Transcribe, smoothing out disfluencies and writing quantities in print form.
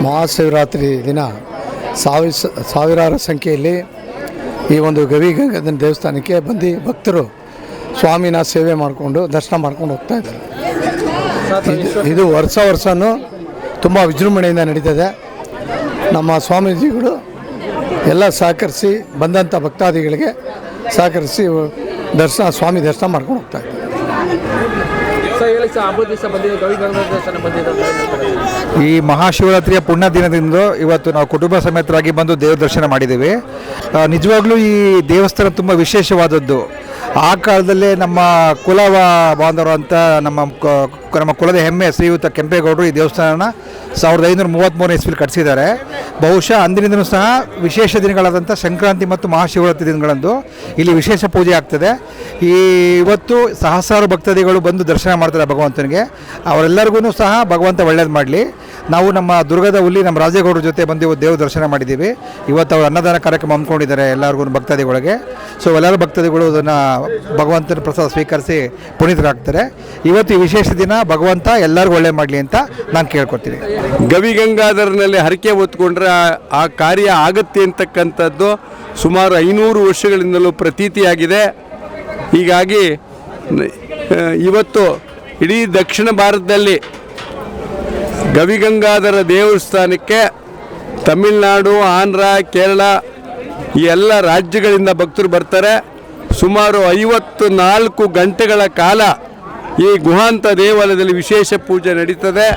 ಮಹಾಶಿವರಾತ್ರಿ ದಿನ ಸಾವಿರಾರು ಸಂಖ್ಯೆಯಲ್ಲಿ ಈ ಒಂದು ಗವಿಗಂಗಾಧರ ದೇವಸ್ಥಾನಕ್ಕೆ ಬಂದು ಭಕ್ತರು ಸ್ವಾಮಿನ ಸೇವೆ ಮಾಡಿಕೊಂಡು ದರ್ಶನ ಮಾಡ್ಕೊಂಡು ಹೋಗ್ತಾ ಇದ್ದಾರೆ. ಇದು ವರ್ಷವೂ ತುಂಬ ವಿಜೃಂಭಣೆಯಿಂದ ನಡೀತದೆ. ನಮ್ಮ ಸ್ವಾಮೀಜಿಗಳು ಎಲ್ಲ ಸಹಕರಿಸಿ ಬಂದಂಥ ಭಕ್ತಾದಿಗಳಿಗೆ ಸಹಕರಿಸಿ ಸ್ವಾಮಿ ದರ್ಶನ ಮಾಡ್ಕೊಂಡು ಹೋಗ್ತಾ ಇದ್ದಾರೆ. ಈ ಮಹಾಶಿವರಾತ್ರಿಯ ಪುಣ್ಯ ದಿನದಿಂದ ಇವತ್ತು ನಾವು ಕುಟುಂಬ ಸಮೇತರಾಗಿ ಬಂದು ದೇವ ದರ್ಶನ ಮಾಡಿದ್ದೀವಿ. ನಿಜವಾಗ್ಲೂ ಈ ದೇವಸ್ಥಾನ ತುಂಬ ವಿಶೇಷವಾದದ್ದು. ಆ ಕಾಲದಲ್ಲೇ ನಮ್ಮ ಕುಲ ಬಾಂಧವರು ಅಂತ ನಮ್ಮ ಕುಲದ ಹೆಮ್ಮೆ ಶ್ರೀಯುತ ಕೆಂಪೇಗೌಡರು ಈ ದೇವಸ್ಥಾನನ 1533 ಇಸ್ವಿಲಿ ಕಟ್ಟಿಸಿದ್ದಾರೆ. ಬಹುಶಃ ಅಂದಿನಿಂದಲೂ ಸಹ ವಿಶೇಷ ದಿನಗಳಾದಂಥ ಸಂಕ್ರಾಂತಿ ಮತ್ತು ಮಹಾಶಿವರಾತ್ರಿ ದಿನಗಳಂದು ಇಲ್ಲಿ ವಿಶೇಷ ಪೂಜೆ ಆಗ್ತದೆ. ಇವತ್ತು ಸಹಸ್ರಾರು ಭಕ್ತಾದಿಗಳು ಬಂದು ದರ್ಶನ ಮಾಡ್ತಾರೆ ಭಗವಂತನಿಗೆ. ಅವರೆಲ್ಲರಿಗೂ ಸಹ ಭಗವಂತ ಒಳ್ಳೇದು ಮಾಡಲಿ. ನಾವು ನಮ್ಮ ದುರ್ಗದ ಹುಲಿ ನಮ್ಮ ರಾಜೇಗೌಡರ ಜೊತೆ ಬಂದು ದೇವ ದರ್ಶನ ಮಾಡಿದ್ದೀವಿ. ಇವತ್ತು ಅವರು ಅನ್ನದಾನ ಕಾರ್ಯಕ್ರಮ ಹಮ್ಮಿಕೊಂಡಿದ್ದಾರೆ ಎಲ್ಲರಿಗೂ ಭಕ್ತಾದಿಗಳಿಗೆ. ಸೊ ಎಲ್ಲರೂ ಭಕ್ತಾದಿಗಳು ಅದನ್ನು ಭಗವಂತನ ಪ್ರಸಾದ ಸ್ವೀಕರಿಸಿ ಪುನೀತರಾಗ್ತಾರೆ. ಇವತ್ತು ಈ ವಿಶೇಷ ದಿನ ಭಗವಂತ ಎಲ್ಲರಿಗೂ ಒಳ್ಳೆ ಮಾಡಲಿ ಅಂತ ನಾನು ಕೇಳ್ಕೊತೀನಿ. ಗವಿಗಂಗಾಧರನಲ್ಲಿ ಹರಕೆ ಹೊತ್ಕೊಂಡ್ರೆ ಆ ಕಾರ್ಯ ಆಗತ್ತೆ ಅಂತಕ್ಕಂಥದ್ದು ಸುಮಾರು 500 ವರ್ಷಗಳಿಂದಲೂ ಪ್ರತೀತಿಯಾಗಿದೆ. ಹೀಗಾಗಿ ಇವತ್ತು ಇಡೀ ದಕ್ಷಿಣ ಭಾರತದಲ್ಲಿ ಗವಿಗಂಗಾಧರ ದೇವಸ್ಥಾನಕ್ಕೆ ತಮಿಳುನಾಡು, ಆಂಧ್ರ, ಕೇರಳ ಈ ಎಲ್ಲ ರಾಜ್ಯಗಳಿಂದ ಭಕ್ತರು ಬರ್ತಾರೆ. ಸುಮಾರು 54 ಗಂಟೆಗಳ ಕಾಲ ಈ ಗುಹಾಂತ ದೇವಾಲಯದಲ್ಲಿ ವಿಶೇಷ ಪೂಜೆ ನಡೀತದೆ.